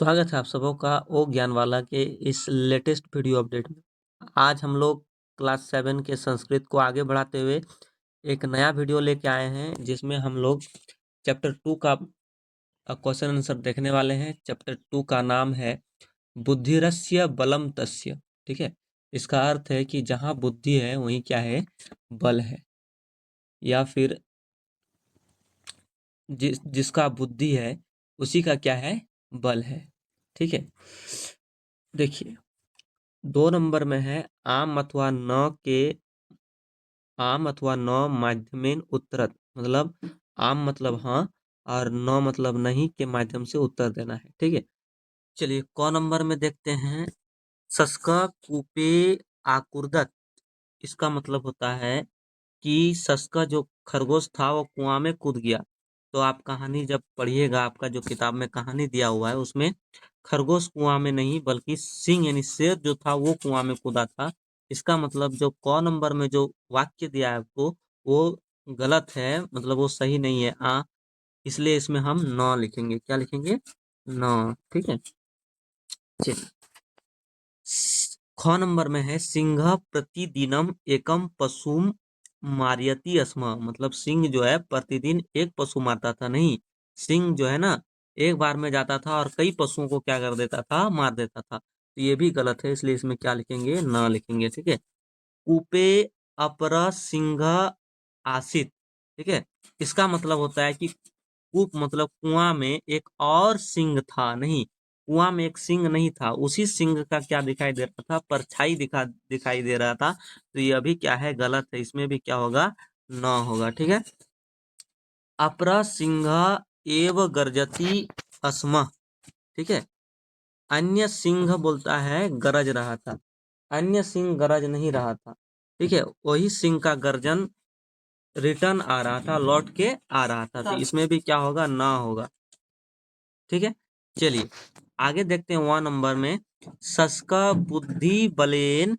स्वागत है आप सबों का ओ ज्ञानवाला के इस लेटेस्ट वीडियो अपडेट में। आज हम लोग क्लास 7 के संस्कृत को आगे बढ़ाते हुए एक नया वीडियो लेके आए हैं, जिसमें हम लोग चैप्टर 2 का क्वेश्चन आंसर देखने वाले हैं। चैप्टर 2 का नाम है बुद्धिरस्य बलम तस्य। ठीक है, इसका अर्थ है कि जहाँ बुद्धि है वहीं क्या है, बल है, या फिर जिसका बुद्धि है उसी का क्या है, बल है। ठीक है, देखिए 2 नंबर में है आम अथवा न माध्यमेन उत्तरत, मतलब आम मतलब हाँ और न मतलब नहीं के माध्यम से उत्तर देना है। ठीक है, चलिए क नंबर में देखते हैं। सस्का कूपे आकुर्दत, इसका मतलब होता है कि सस्का जो खरगोश था वो कुआं में कूद गया। तो आप कहानी जब पढ़िएगा, आपका जो किताब में कहानी दिया हुआ है उसमें खरगोश कुआं में नहीं बल्कि सिंह यानी शेर जो था वो कुआं में कूदा था। इसका मतलब जो क नंबर में जो वाक्य दिया है आपको वो गलत है, मतलब वो सही नहीं है इसलिए इसमें हम न लिखेंगे। क्या लिखेंगे? न। ठीक है, चलिए ख नंबर में है सिंह प्रतिदिनम एकम पशुम मारियती अस्म, मतलब सिंह जो है प्रतिदिन एक पशु मारता था। नहीं, सिंह जो है ना एक बार में जाता था और कई पशुओं को क्या कर देता था, मार देता था। तो ये भी गलत है, इसलिए इसमें क्या लिखेंगे, न लिखेंगे। ठीक है, कूपे अपर सिंह आसित। ठीक है, इसका मतलब होता है कि कूप मतलब कुआं में एक और सिंह था। नहीं, कुआं में एक सिंह नहीं था, उसी सिंह का क्या दिखाई दे रहा था, परछाई दिखाई दे रहा था। तो ये अभी क्या है, गलत है, इसमें भी क्या होगा, न होगा। ठीक है, अपरा सिंह एव गर्जती अस्म। ठीक है, अन्य सिंह बोलता है गरज रहा था, अन्य सिंह गरज नहीं रहा था। ठीक है, वही सिंह का गर्जन रिटर्न आ रहा था, लौट के आ रहा था। तो इसमें भी क्या होगा, ना होगा। ठीक है, चलिए आगे देखते हैं। 1 नंबर में सस्का बुद्धि बलेन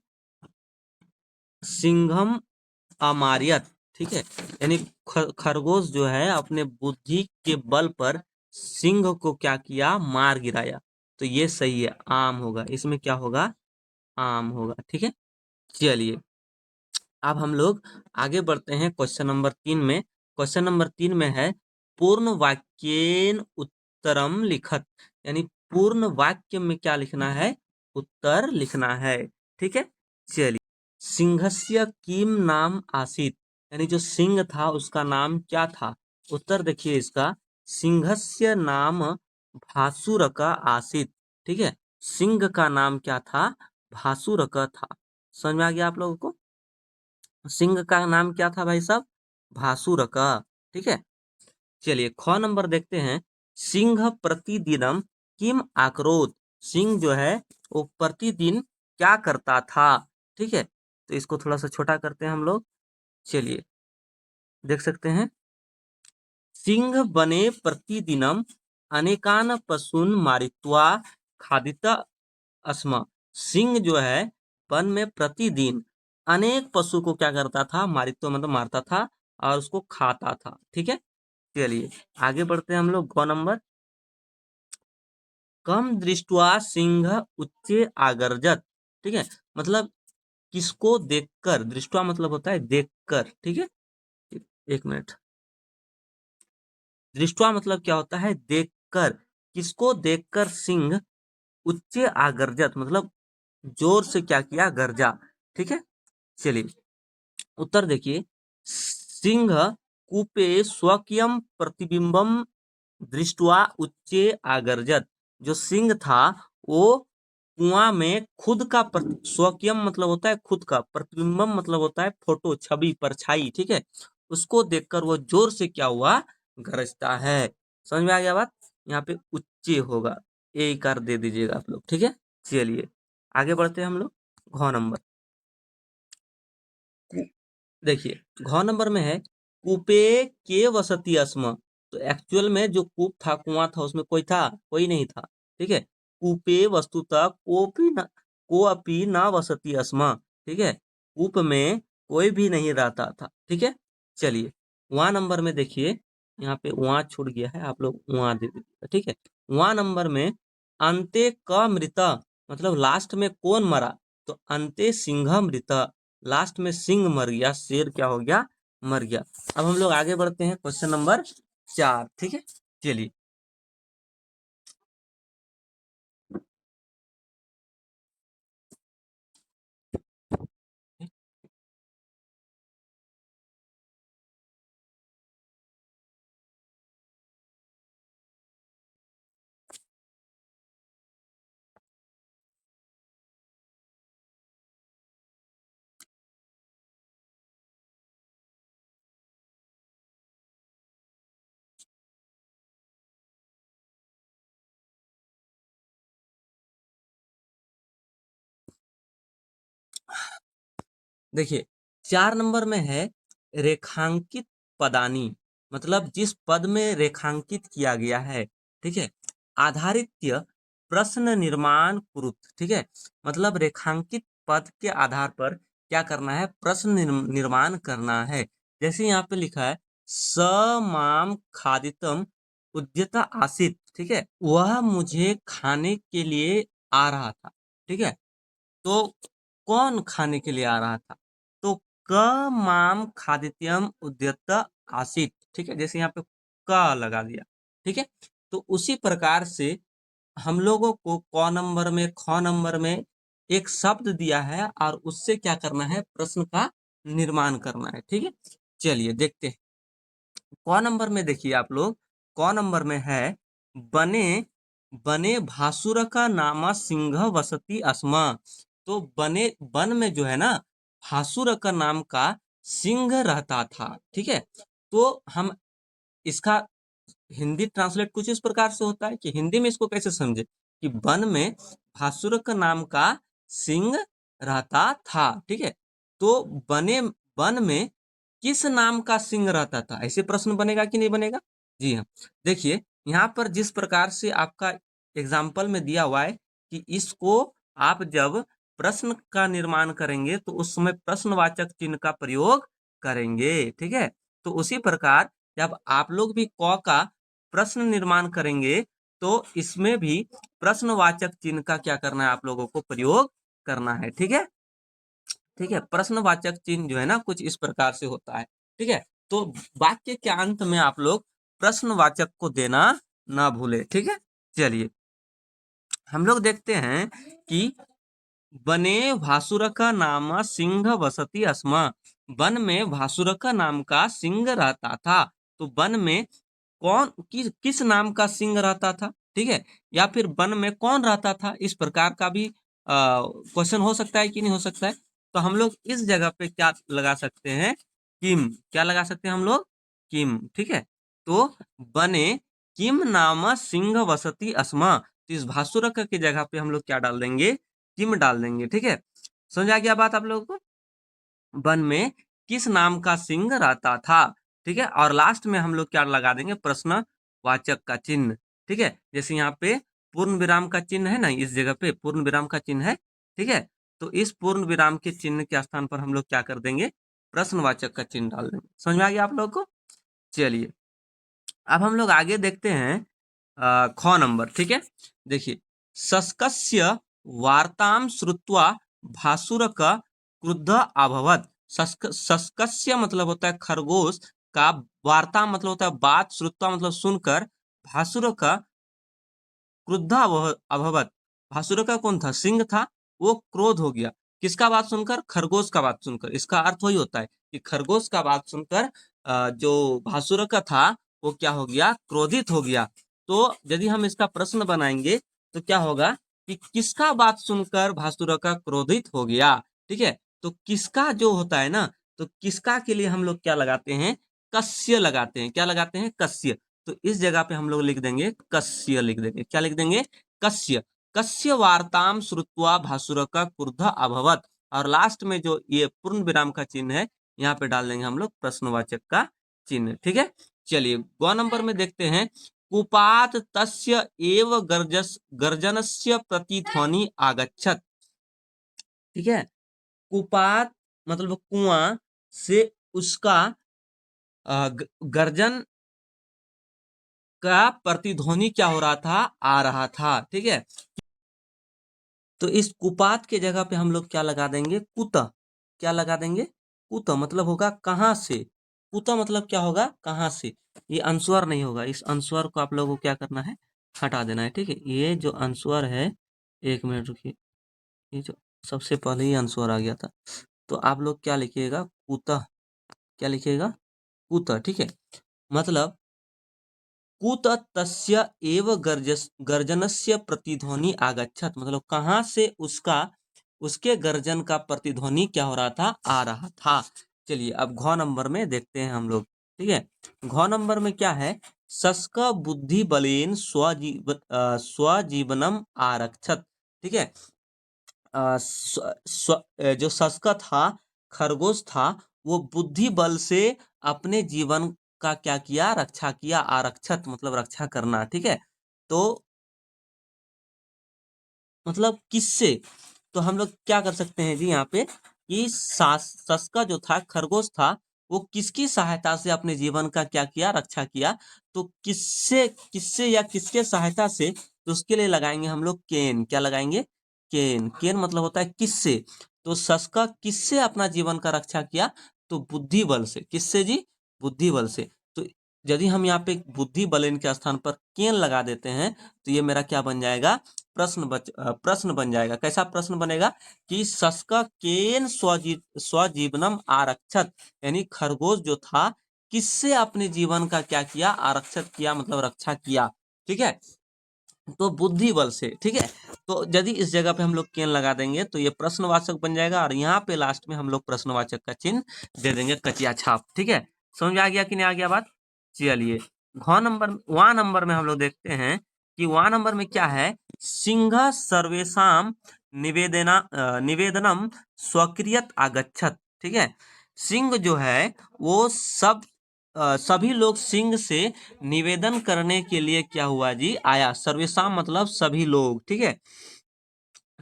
सिंघम अमारियत। ठीक है, यानी खरगोश जो है अपने बुद्धि के बल पर सिंह को क्या किया, मार गिराया। तो ये सही है, आम होगा। इसमें क्या होगा, आम होगा। ठीक है, चलिए अब हम लोग आगे बढ़ते हैं क्वेश्चन नंबर 3 में। क्वेश्चन नंबर 3 में है पूर्ण वाक्येन उत्तरम लिखत, यानी पूर्ण वाक्य में क्या लिखना है, उत्तर लिखना है। ठीक है, चलिए सिंहस्य किम नाम आसीत, यानी जो सिंह था उसका नाम क्या था। उत्तर देखिए इसका, सिंहस्य नाम भासुरक आसीत। ठीक है, सिंह का नाम क्या था, भासुरक था। समझ में आ गया आप लोगों को? सिंह का नाम क्या था भाई साहब, भासुरका। ठीक है, चलिए ख नंबर देखते हैं। सिंह प्रतिदिनम किम आक्रोध, सिंह जो है वो प्रतिदिन क्या करता था। ठीक है, तो इसको थोड़ा सा छोटा करते हैं हम लोग। चलिए देख सकते हैं, सिंह बने प्रतिदिनम अनेकान पशुन मारित्वा खादिता अस्म, सिंह जो है वन में प्रतिदिन अनेक पशु को क्या करता था, मारित्व मतलब मारता था और उसको खाता था। ठीक है, चलिए आगे बढ़ते हैं हम लोग। गौ नंबर कम दृष्टवा सिंह उच्चे आगर्जत। ठीक है, मतलब किसको देखकर, दृष्टवा मतलब होता है देखकर। ठीक है, एक मिनट, दृष्टवा मतलब क्या होता है, देखकर। किसको देखकर सिंह उच्चे आगर्जत, मतलब जोर से क्या किया, गर्जा। ठीक है, चलिए उत्तर देखिए, सिंह कूपे स्वकीयम प्रतिबिंबम दृष्टवा उच्चे आगर्जत, जो सिंह था वो कुआं में खुद का स्वकीयम मतलब होता है खुद का, प्रतिबिंबम मतलब होता है फोटो, छवि, परछाई। ठीक है, उसको देखकर वो जोर से क्या हुआ, गरजता है। समझ में आ गया बात? यहाँ पे उच्चे होगा, ए कर दे दीजिएगा आप लोग। ठीक है, चलिए आगे बढ़ते हैं हम लोग। घ नंबर देखिए, घ नंबर में है कूपे के वसती अस्म। तो एक्चुअल में जो कूप था, कुआं था, उसमें कोई था, कोई नहीं था। ठीक है, कूपे वस्तुतः को अपी न वसती अस्म। ठीक है, कूप में कोई भी नहीं रहता था। ठीक है, चलिए वहां नंबर में देखिए, यहाँ पे वहां छूट गया है, आप लोग वहां दे दीजिएगा। ठीक है, वहां नंबर में अंते क मृत मतलब लास्ट में कौन मरा, तो अंते सिंह मृत, लास्ट में सिंह मर गया, शेर क्या हो गया, मर गया। अब हम लोग आगे बढ़ते हैं क्वेश्चन नंबर 4, ठीक है। चलिए देखिए 4 नंबर में है रेखांकित पदानी, मतलब जिस पद में रेखांकित किया गया है, ठीक है। आधारित्य प्रश्न निर्माण कुरुत, ठीक है, मतलब रेखांकित पद के आधार पर क्या करना है, प्रश्न निर्माण करना है। जैसे यहाँ पे लिखा है स माम खादितम उद्यता आसित, ठीक है, वह मुझे खाने के लिए आ रहा था, ठीक है। तो कौन खाने के लिए आ रहा था, तो क माम खादित्यम उद्यत आसित, ठीक है, जैसे यहाँ पे क लगा दिया, ठीक है। तो उसी प्रकार से हम लोगों को क नंबर में ख नंबर में एक शब्द दिया है और उससे क्या करना है, प्रश्न का निर्माण करना है, ठीक है। चलिए देखते हैं क नंबर में, देखिए आप लोग क नंबर में है बने बने भासुर का नामा सिंह वसती अस्मा। तो बने वन में जो है ना, भासुर का नाम का सिंह रहता था, ठीक है। तो हम इसका हिंदी ट्रांसलेट कुछ इस प्रकार से होता है कि हिंदी में इसको कैसे समझे कि वन में भासुर का नाम का सिंह रहता था, ठीक है। तो बने वन में किस नाम का सिंह रहता था, ऐसे प्रश्न बनेगा कि नहीं बनेगा। जी हाँ, देखिए यहाँ पर जिस प्रकार से आपका एग्जाम्पल में दिया हुआ है कि इसको आप जब प्रश्न का निर्माण करेंगे तो उस समय प्रश्नवाचक चिन्ह का प्रयोग करेंगे, ठीक है। तो उसी प्रकार जब आप लोग भी क का प्रश्न निर्माण करेंगे तो इसमें भी प्रश्नवाचक चिन्ह का क्या करना है, आप लोगों को प्रयोग करना है, ठीक है। ठीक है, प्रश्नवाचक चिन्ह जो है ना कुछ इस प्रकार से होता है, ठीक है। तो वाक्य के अंत में आप लोग प्रश्नवाचक को देना ना भूले, ठीक है। चलिए हम लोग देखते हैं कि बने भासुर का नाम सिंह वसती अस्मा, वन में भासुर का नाम का सिंह रहता था। तो वन में कौन किस नाम का सिंह रहता था, ठीक है, या फिर वन में कौन रहता था, इस प्रकार का भी क्वेश्चन हो सकता है कि नहीं हो सकता है। तो हम लोग इस जगह पे क्या लगा सकते हैं, किम, क्या लगा सकते हैं हम लोग, किम, ठीक है। तो बने किम नाम सिंह वसती अस्मा, तो इस भासुरक की जगह पे हम लोग क्या डाल देंगे, किम डाल देंगे, ठीक है। समझ आ गया बात आप लोगों को, वन में किस नाम का सिंह रहता था, ठीक है। और लास्ट में हम लोग क्या लगा देंगे, प्रश्नवाचक का चिन्ह, ठीक है। जैसे यहाँ पे पूर्ण विराम का चिन्ह है ना, इस जगह पे पूर्ण विराम का चिन्ह है, ठीक है। तो इस पूर्ण विराम के चिन्ह के स्थान पर हम लोग क्या कर देंगे, प्रश्नवाचक का चिन्ह डाल देंगे। समझ में आ गया आप लोगों को। चलिए अब हम लोग आगे देखते हैं ख नंबर, ठीक है। देखिए शस्कस्य वार्ताम श्रुत्वा भासुरक क्रुद्ध अभवत। शस्कस्य मतलब होता है खरगोश का, वार्ता मतलब होता है बात, श्रुत्वा मतलब सुनकर, भासुर का क्रुद्ध अभवत, भासुर का कौन था, सिंह था, वो क्रोध हो गया, किसका बात सुनकर, खरगोश का बात सुनकर। इसका अर्थ वही होता है कि खरगोश का बात सुनकर जो भासुर का था वो क्या हो गया, क्रोधित हो गया। तो यदि हम इसका प्रश्न बनाएंगे तो क्या होगा कि किसका बात सुनकर भासुर का क्रोधित हो गया, ठीक है। तो किसका जो होता है ना, तो किसका के लिए हम लोग क्या लगाते हैं, कस्य लगाते हैं, क्या लगाते हैं, कस्य। तो इस जगह पे हम लोग लिख देंगे कस्य, लिख देंगे, क्या लिख देंगे, कस्य। कस्य वार्ताम श्रुत्वा भासुर का क्रुद्ध अभवत, और लास्ट में जो ये पूर्ण विराम का चिन्ह है यहाँ पे डाल देंगे हम लोग प्रश्नवाचक का चिन्ह, ठीक है। चलिए ग नंबर में देखते हैं कुपात तस्य एव गर्जनस्य प्रतिध्वनि आगच्छत, ठीक है। कुपात मतलब कुआं से उसका गर्जन का प्रतिध्वनि क्या हो रहा था, आ रहा था। ठीक है, तो इस कुपात के जगह पे हम लोग क्या लगा देंगे, कुतः। क्या लगा देंगे, कुतः, मतलब होगा कहाँ से। कुतः मतलब क्या होगा, कहाँ से। ये अनुस्वर नहीं होगा, इस अनुस्वर को आप लोगों को क्या करना है, हटा देना है। ठीक है, ये जो अनुस्वर है, एक मिनट रुकिए, ये जो सबसे पहले ही अनुस्वर आ गया था, तो आप लोग क्या लिखिएगा, कुतः। क्या लिखिएगा, कुतः। ठीक है, मतलब कुतस्तस्य एव गर्जनस्य प्रतिध्वनि आगच्छत, मतलब कहाँ से उसका, उसके गर्जन का प्रतिध्वनि क्या हो रहा था, आ रहा था। चलिए अब घ नंबर में देखते हैं हम लोग। ठीक है, घ नंबर में क्या है, शस्क बुद्धि बलेन स्वजीवनम आरक्षत। ठीक है, जो शस्क था, खरगोश था, वो बुद्धि बल से अपने जीवन का क्या किया, रक्षा किया। आरक्षत मतलब रक्षा करना। ठीक है, तो मतलब किससे, तो हम लोग क्या कर सकते हैं जी यहाँ पे, कि सस्का जो था, खरगोश था, वो किसकी सहायता से अपने जीवन का क्या किया, रक्षा किया। तो किससे, किससे या किसके सहायता से, तो उसके लिए लगाएंगे हम लोग केन। क्या लगाएंगे, केन। केन मतलब होता है किससे, तो सस्का किससे अपना जीवन का रक्षा किया, तो बुद्धि बल से। किससे जी, बुद्धि बल से। तो यदि हम यहाँ पे बुद्धि बलेन के स्थान पर केन लगा देते हैं, तो ये मेरा क्या बन जाएगा, प्रश्न बन जाएगा। कैसा प्रश्न बनेगा, कि शस्क केन स्वजीवनम आरक्षत, यानी खरगोश जो था, किससे अपने जीवन का क्या किया, आरक्षित किया, मतलब रक्षा किया। ठीक है, तो बुद्धि बल से। ठीक है, तो यदि इस जगह पे हम लोग केन लगा देंगे, तो ये प्रश्नवाचक बन जाएगा, और यहाँ पे लास्ट में हम लोग प्रश्नवाचक का चिन्ह दे देंगे, कचिया छाप। ठीक है, समझ में आ गया कि नहीं आ गया बात। चलिए घ नंबर, वा नंबर में हम लोग देखते हैं कि वा नंबर में क्या है, सिंह सर्वेशम निवेदनम स्वक्रियत आगच्छत। ठीक है, सिंह जो है, वो सभी लोग सिंह से निवेदन करने के लिए क्या हुआ जी, आया। सर्वेशम मतलब सभी लोग। ठीक है,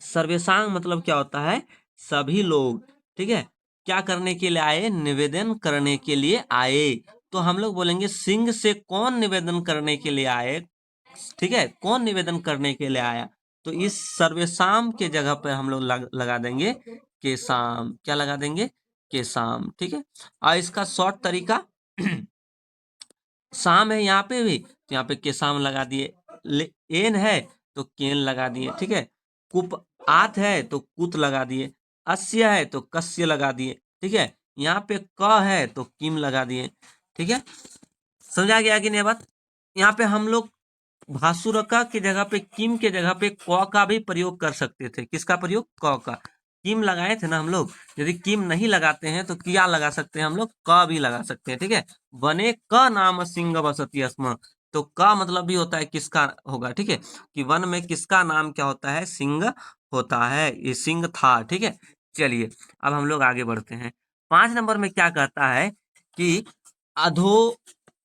सर्वेशम मतलब क्या होता है, सभी लोग। ठीक है, क्या करने के लिए आए, निवेदन करने के लिए आए। तो हम लोग बोलेंगे सिंह से कौन निवेदन करने के लिए आए। ठीक है, कौन निवेदन करने के लिए आया, तो इस सर्वेशम के जगह पे हम लोग लगा देंगे केसाम। क्या लगा देंगे, केसाम। ठीक है, और इसका शॉर्ट तरीका शाम है यहाँ पे भी, तो यहाँ पे के शाम लगा दिए। एन है तो केन लगा दिए। ठीक है, कुप आत है तो कुत लगा दिए। अस्य है तो कस्य लगा दिए। ठीक है, यहाँ पे क है तो किम लगा दिए। ठीक है, समझा गया कि नहीं बात। यहाँ पे हम लोग भासुरका की जगह पे, किम के जगह पे क का भी प्रयोग कर सकते थे। किसका प्रयोग, क का। किम लगाए थे ना हम लोग, यदि किम नहीं लगाते हैं तो किया लगा सकते हैं हम लोग, क भी लगा सकते हैं। ठीक है, बने क नाम सिंह बसती अस्म, तो क मतलब भी होता है किसका होगा। ठीक है, कि वन में किसका नाम क्या होता है, सिंह होता है, ये सिंह था। ठीक है, चलिए अब हम लोग आगे बढ़ते हैं। 5 नंबर में क्या कहता है, कि अधो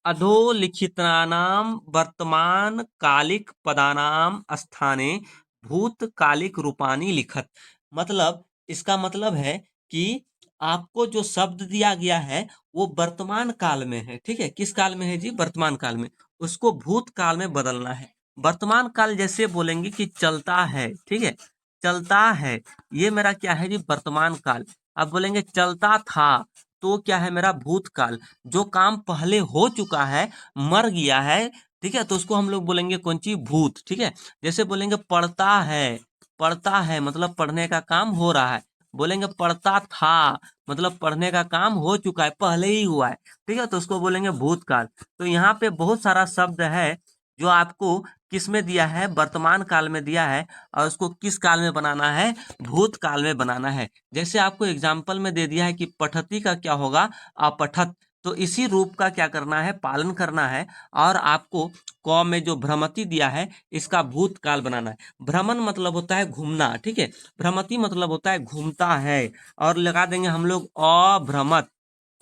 अधोलिखितानां वर्तमान कालिक पदानां स्थाने भूतकालिक रूपानी लिखत। मतलब इसका मतलब है कि आपको जो शब्द दिया गया है, वो वर्तमान काल में है। ठीक है, किस काल में है जी, वर्तमान काल में, उसको भूतकाल में बदलना है। वर्तमान काल जैसे बोलेंगे कि चलता है। ठीक है, चलता है, ये मेरा क्या है जी, वर्तमान काल। अब बोलेंगे चलता था, तो क्या है मेरा भूतकाल। जो काम पहले हो चुका है, मर गया है, ठीक है, तो उसको हम लोग बोलेंगे कौन चीज, भूत। ठीक है, जैसे बोलेंगे पढ़ता है, पढ़ता है मतलब पढ़ने का काम हो रहा है। बोलेंगे पढ़ता था, मतलब पढ़ने का काम हो चुका है, पहले ही हुआ है। ठीक है, तो उसको बोलेंगे भूतकाल। तो यहाँ पे बहुत सारा शब्द है जो आपको किस में दिया है, वर्तमान काल में दिया है, और उसको किस काल में बनाना है, भूतकाल में बनाना है। जैसे आपको एग्जाम्पल में दे दिया है कि पठती का क्या होगा, अपठत। तो इसी रूप का क्या करना है, पालन करना है। और आपको क में जो भ्रमति दिया है, इसका भूतकाल बनाना है। भ्रमण मतलब होता है घूमना। ठीक है, भ्रमति मतलब होता है घूमता है। और लगा देंगे हम लोग अभ्रमत।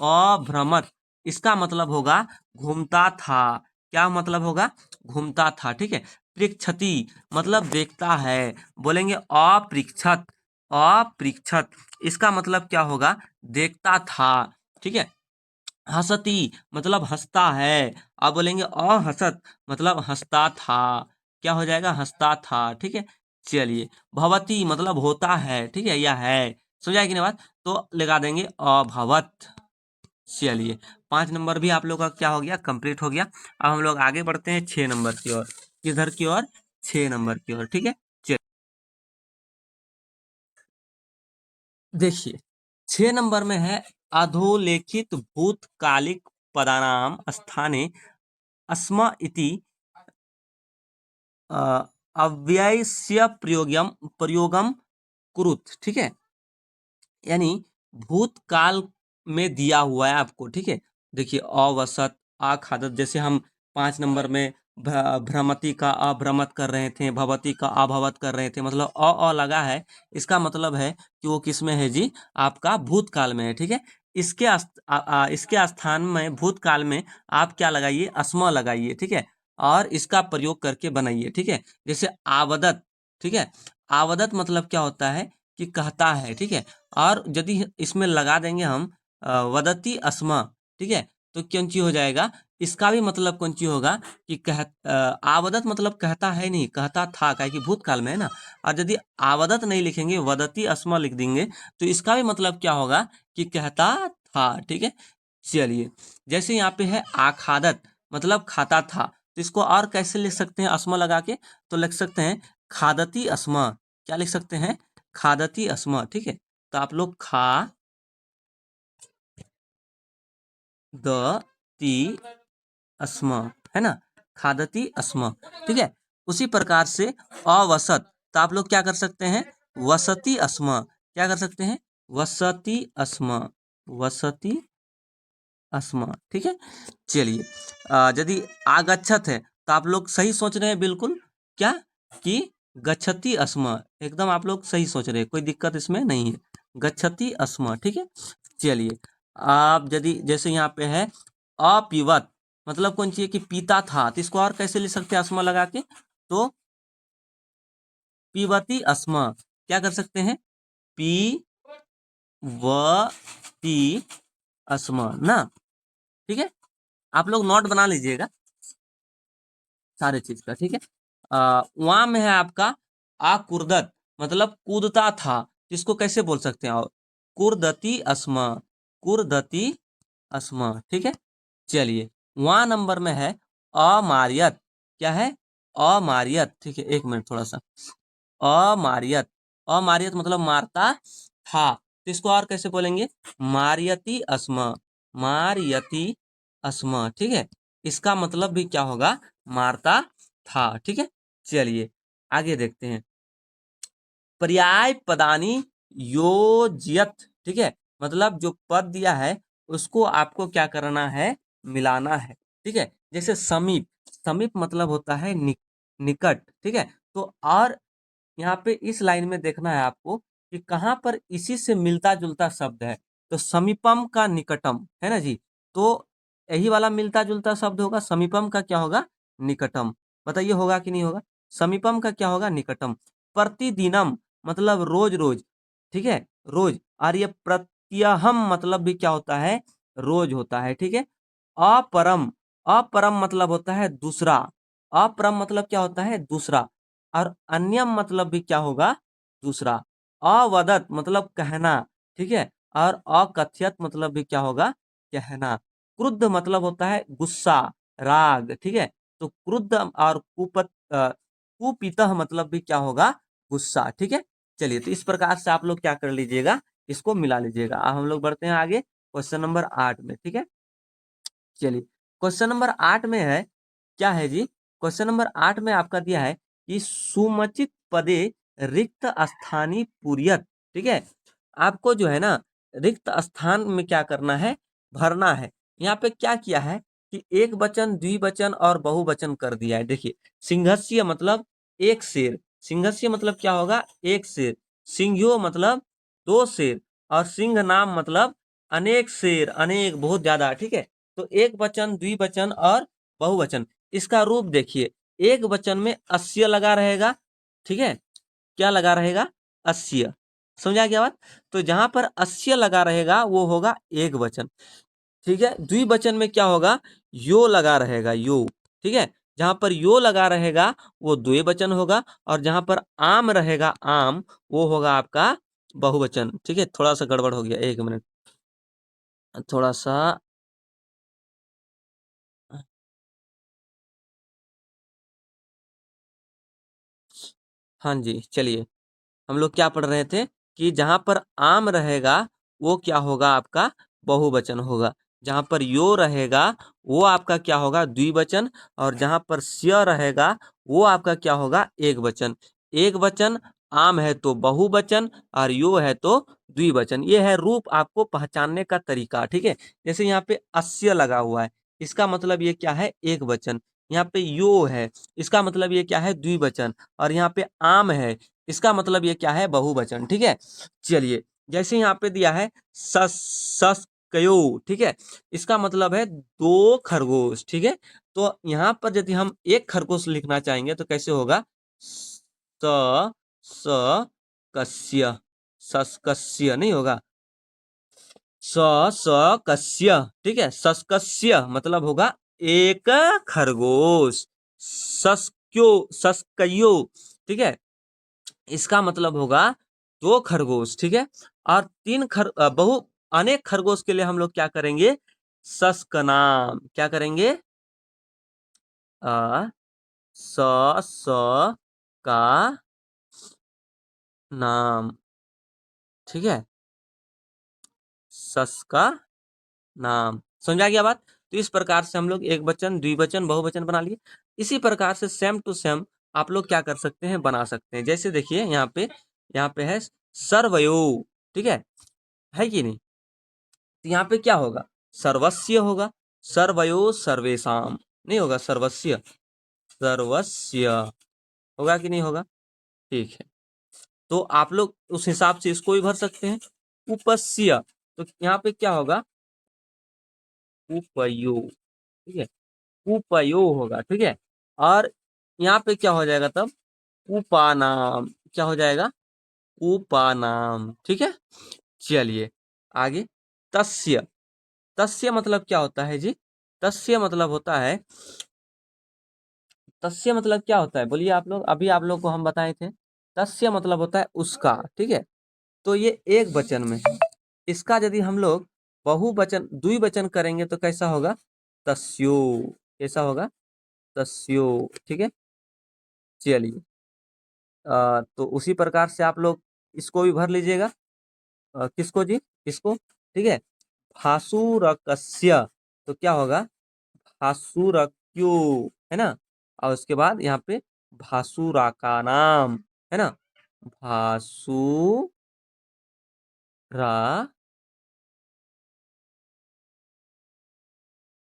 अभ्रमत इसका मतलब होगा घूमता था। क्या मतलब होगा, घूमता था। ठीक है, पृक्षति मतलब देखता है। बोलेंगे अपृक्षत। अपृक्षत इसका मतलब क्या होगा, देखता था। ठीक है, हसती मतलब हंसता है। अब बोलेंगे अहसत मतलब हंसता था। क्या हो जाएगा? हंसता था। ठीक है। चलिए, भवती मतलब होता है। ठीक है, या है। समझ कि नहीं बात? तो लगा देंगे अभवत। चलिए, 5 नंबर भी आप लोग का क्या हो गया? कंप्लीट हो गया। अब हम लोग आगे बढ़ते हैं 6 नंबर की ओर। किधर की ओर? 6 नंबर की ओर। ठीक है। चलिए, देखिए 6 नंबर में है अधोलेखित भूतकालिक पदानाम स्थाने अस्म इति अ, अव्ययस्य प्रयोगम प्रयोगम कुरुत। ठीक है, यानी भूतकाल में दिया हुआ है आपको। ठीक है, देखिए अवसत, आखादत, जैसे हम 5 नंबर में भ्रमति का अभ्रमत कर रहे थे, भवती का अभवत कर रहे थे, मतलब अ लगा है। इसका मतलब है कि वो किस में है जी? आपका भूतकाल में है। ठीक है, इसके स्थान में भूतकाल में आप क्या लगाइए? अस्म लगाइए। ठीक है, और इसका प्रयोग करके बनाइए। ठीक है, जैसे आवदत। ठीक है, आवदत मतलब क्या होता है? कि कहता है। ठीक है, और यदि इसमें लगा देंगे हम वदती अस्मा। ठीक है, तो कौन ची हो जाएगा? इसका भी मतलब कौन ची होगा? कि आवदत मतलब कहता है नहीं, कहता था, काहे कि भूतकाल में है ना। और यदि आवदत नहीं लिखेंगे, वदती अस्मा लिख देंगे, तो इसका भी मतलब क्या होगा? कि कहता था। ठीक है। चलिए, जैसे यहाँ पे है आखादत मतलब खाता था, तो इसको और कैसे लिख सकते हैं अस्मा लगा के? तो लिख सकते हैं खादती अस्मा। क्या लिख सकते हैं? खादती अस्मा। ठीक है, तो आप लोग खा द ती अस्म, है ना, खादती अस्म। ठीक है, उसी प्रकार से अवसत, तो आप लोग क्या कर सकते हैं? वसती अस्म। क्या कर सकते हैं? वसती अस्म। वसती अस्म। ठीक है। चलिए, यदि आगच्छत है तो आप लोग सही सोच रहे हैं बिल्कुल। क्या? कि गच्छति अस्म। एकदम आप लोग सही सोच रहे हैं, कोई दिक्कत इसमें नहीं है। गच्छति अस्म। ठीक है। चलिए, आप यदि जैसे यहाँ पे है अपिवत, मतलब कौन चाहिए? कि पीता था, तो इसको और कैसे लिख सकते हैं अस्मा लगा के? तो पीवती अस्मा। क्या कर सकते हैं? पी व ती अस्मा ना। ठीक है, आप लोग नोट बना लीजिएगा सारे चीज का। ठीक है, वहां में है आपका आकुर्दत मतलब कूदता था, इसको कैसे बोल सकते हैं? और कुर्दती अस्मा। कुर्दती अस्मा। ठीक है। चलिए, वहां नंबर में है अमारियत। क्या है? अमारियत। ठीक है, एक मिनट थोड़ा सा। अमारियत। अमारियत मतलब मारता था, तो इसको और कैसे बोलेंगे? मारियती अस्मा। मारियती अस्मा। ठीक है, इसका मतलब भी क्या होगा? मारता था। ठीक है। चलिए, आगे देखते हैं। पर्याय पदानी योजियत। ठीक है, मतलब जो पद दिया है उसको आपको क्या करना है? मिलाना है। ठीक है, जैसे समीप। समीप मतलब होता है निकट। ठीक है, तो और यहाँ पे इस लाइन में देखना है आपको कि कहाँ पर इसी से मिलता जुलता शब्द है। तो समीपम का निकटम है ना जी, तो यही वाला मिलता जुलता शब्द होगा। समीपम का क्या होगा? निकटम। बताइए होगा कि नहीं होगा? समीपम का क्या होगा? निकटम। प्रतिदिनम मतलब रोज रोज। ठीक है, रोज। और ये प्रत्यहम मतलब भी क्या होता है? रोज होता है। ठीक है। अपरम। अपरम मतलब होता है दूसरा। अपरम मतलब क्या होता है? दूसरा। और अन्यम मतलब भी क्या होगा? दूसरा। अवदत मतलब कहना। ठीक है, और अकथ्यत मतलब भी क्या होगा? कहना। क्रुद्ध मतलब होता है गुस्सा, राग। ठीक है, तो क्रुद्ध और कुपितः मतलब भी क्या होगा? गुस्सा। ठीक है। चलिए, तो इस प्रकार से आप लोग क्या कर लीजिएगा? इसको मिला लीजिएगा। अब हम लोग बढ़ते हैं आगे क्वेश्चन नंबर 8 में। ठीक है। चलिए, क्वेश्चन नंबर 8 में है, क्या है जी? क्वेश्चन नंबर 8 में आपका दिया है कि सुमचित पदे रिक्त स्थानी पूरियत। ठीक है, आपको जो है ना रिक्त स्थान में क्या करना है? भरना है। यहाँ पे क्या किया है कि एक वचन, द्विवचन और बहुवचन कर दिया है। देखिए, सिंहस्य मतलब एक शेर। सिंहस्य मतलब क्या होगा? एक शेर। सिंह्यो मतलब 2 शेर। और सिंह नाम मतलब अनेक शेर, अनेक बहुत ज्यादा। ठीक है, तो एक वचन, द्विवचन और बहुवचन। इसका रूप देखिए, एक वचन में अस्य लगा रहेगा। ठीक है, क्या लगा रहेगा? अस्य। समझा क्या बात? तो जहां पर अस्य लगा रहेगा वो होगा एक वचन। ठीक है। द्विवचन में क्या होगा, यो लगा रहेगा, यो। ठीक है, जहां पर यो लगा रहेगा वो द्विवचन होगा, और जहां पर आम रहेगा, आम, वो होगा आपका बहुवचन। ठीक है, थोड़ा सा गड़बड़ हो गया, 1 मिनट, थोड़ा सा। हाँ जी, चलिए, हम लोग क्या पढ़ रहे थे कि जहां पर आम रहेगा वो क्या होगा, आपका बहुवचन होगा। जहां पर यो रहेगा वो आपका क्या होगा, द्विवचन। और जहां पर स्य रहेगा वो आपका क्या होगा, एक वचन। एक वचन आम है तो बहुवचन, और यो है तो द्विवचन। ये है रूप आपको पहचानने का तरीका। ठीक है, जैसे यहाँ पे अस्य लगा हुआ है, इसका मतलब ये क्या है, एक वचन। यहाँ पे यो है, इसका मतलब ये क्या है, द्विवचन। और यहाँ पे आम है, इसका मतलब ये क्या है, बहुवचन। ठीक है, चलिए, जैसे यहाँ पे दिया है सस सस कयो, ठीक है, इसका मतलब है दो खरगोश। ठीक है, तो यहाँ पर यदि हम एक खरगोश लिखना चाहेंगे तो कैसे होगा, स स कस्य, सस्कस्य नहीं होगा, स स कस्य। ठीक है, सस्कस्य मतलब होगा एक खरगोश। सस्क्यो, सस्कयो, ठीक है, इसका मतलब होगा दो खरगोश। ठीक है, और तीन बहु अनेक खरगोश के लिए हम लोग क्या करेंगे, सस का नाम, क्या करेंगे, अ स स का नाम। ठीक है, सस का नाम, समझा गया बात। तो इस प्रकार से हम लोग एक वचन, द्विवचन, बहुवचन बना लिए। इसी प्रकार से सेम टू सेम आप लोग क्या कर सकते हैं, बना सकते हैं। जैसे देखिए यहाँ पे है सर्वयो। ठीक है कि नहीं, तो यहाँ पे क्या होगा, सर्वस्य होगा, सर्वयो सर्वेशम नहीं होगा, सर्वस्य, सर्वस्य होगा कि नहीं होगा। ठीक है, तो आप लोग उस हिसाब से इसको भी भर सकते हैं, उपस्य। तो यहाँ पे क्या होगा, उपयो। ठीक है, उपयो होगा। ठीक है, और यहाँ पे क्या हो जाएगा तब, उपानाम, क्या हो जाएगा, उपानाम। ठीक है, चलिए आगे, तस्य। तस्य मतलब क्या होता है जी, तस्य मतलब होता है, तस्य मतलब क्या होता है, बोलिए आप लोग, अभी आप लोग को हम बताए थे। तस्य मतलब होता है उसका। ठीक है, तो ये एक वचन में है। इसका यदि हम लोग बहुवचन, द्विवचन करेंगे तो कैसा होगा, तस्यो, कैसा होगा, तस्यो। ठीक है, चलिए, तो उसी प्रकार से आप लोग इसको भी भर लीजिएगा। किसको जी, किसको, ठीक है, भासुरकस्य, तो क्या होगा, भासुरक्यो, है ना। और उसके बाद यहाँ पे भासुरा का नाम, है ना, भासुरा,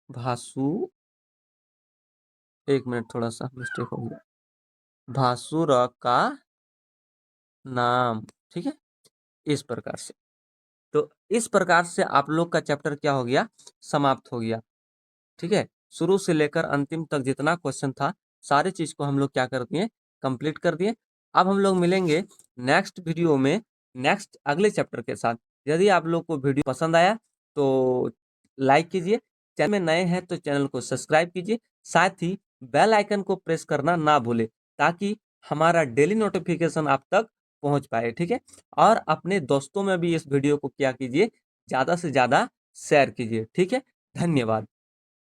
भासु, 1 मिनट, थोड़ा सा मिस्टेक हो गया, भासुर का नाम। ठीक है, इस प्रकार से, तो इस प्रकार से आप लोग का चैप्टर क्या हो गया, समाप्त हो गया। ठीक है, शुरू से लेकर अंतिम तक जितना क्वेश्चन था, सारे चीज को हम लोग क्या कर दिए, कंप्लीट कर दिए। अब हम लोग मिलेंगे नेक्स्ट वीडियो में, नेक्स्ट अगले चैप्टर के साथ। यदि आप लोग को वीडियो पसंद आया तो लाइक कीजिए, चैनल में नए हैं तो चैनल को सब्सक्राइब कीजिए, साथ ही बेल आइकन को प्रेस करना ना भूले, ताकि हमारा डेली नोटिफिकेशन आप तक पहुंच पाए। ठीक है, और अपने दोस्तों में भी इस वीडियो को क्या कीजिए, ज़्यादा से ज़्यादा शेयर कीजिए। ठीक है, धन्यवाद।